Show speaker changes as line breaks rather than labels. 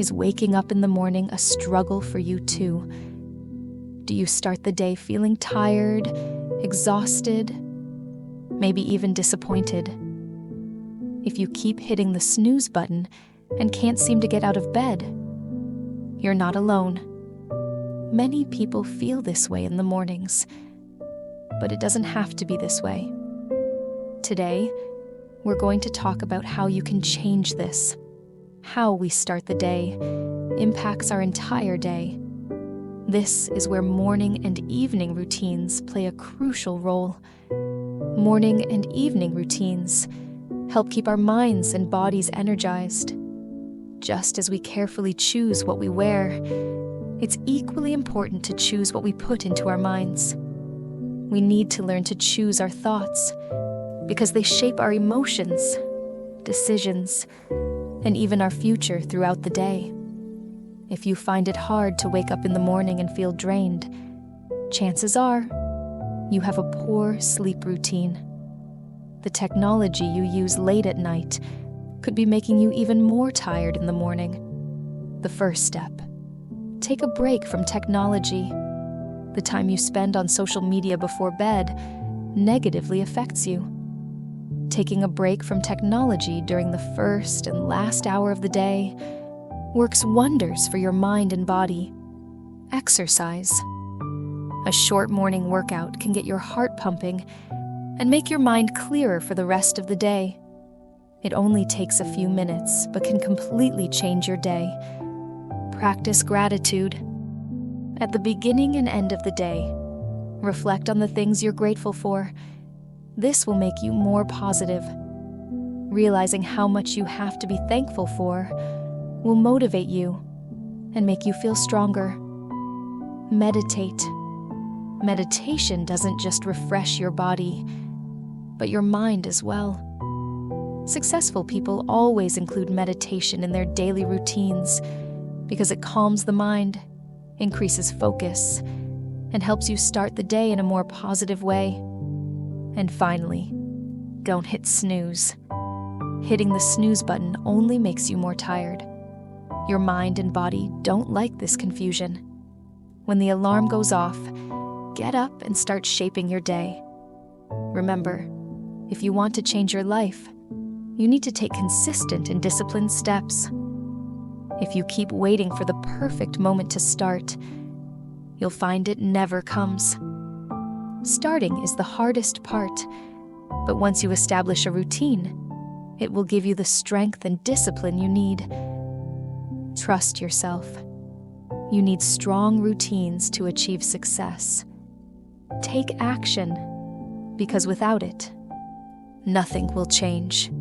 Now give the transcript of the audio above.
Is waking up in the morning a struggle for you too? Do you start the day feeling tired, exhausted, maybe even disappointed? If you keep hitting the snooze button and can't seem to get out of bed, you're not alone. Many people feel this way in the mornings, but it doesn't have to be this way. Today, we're going to talk about how you can change this. How we start the day impacts our entire day. This is where morning and evening routines play a crucial role. Morning and evening routines help keep our minds and bodies energized. Just as we carefully choose what we wear, it's equally important to choose what we put into our minds. We need to learn to choose our thoughts because they shape our emotions, decisions, and even our future throughout the day. If you find it hard to wake up in the morning and feel drained, chances are you have a poor sleep routine. The technology you use late at night could be making you even more tired in the morning. The first step: take a break from technology. The time you spend on social media before bed negatively affects you. Taking a break from technology during the first and last hour of the day works wonders for your mind and body. Exercise. A short morning workout can get your heart pumping and make your mind clearer for the rest of the day. It only takes a few minutes, but can completely change your day. Practice gratitude. At the beginning and end of the day, reflect on the things you're grateful for. This will make you more positive. Realizing how much you have to be thankful for will motivate you and make you feel stronger. Meditate. Meditation doesn't just refresh your body, but your mind as well. Successful people always include meditation in their daily routines because it calms the mind, increases focus, and helps you start the day in a more positive way. And finally, don't hit snooze. Hitting the snooze button only makes you more tired. Your mind and body don't like this confusion. When the alarm goes off, get up and start shaping your day. Remember, if you want to change your life, you need to take consistent and disciplined steps. If you keep waiting for the perfect moment to start, you'll find it never comes. Starting is the hardest part, but once you establish a routine, it will give you the strength and discipline you need. Trust yourself. You need strong routines to achieve success. Take action, because without it, nothing will change.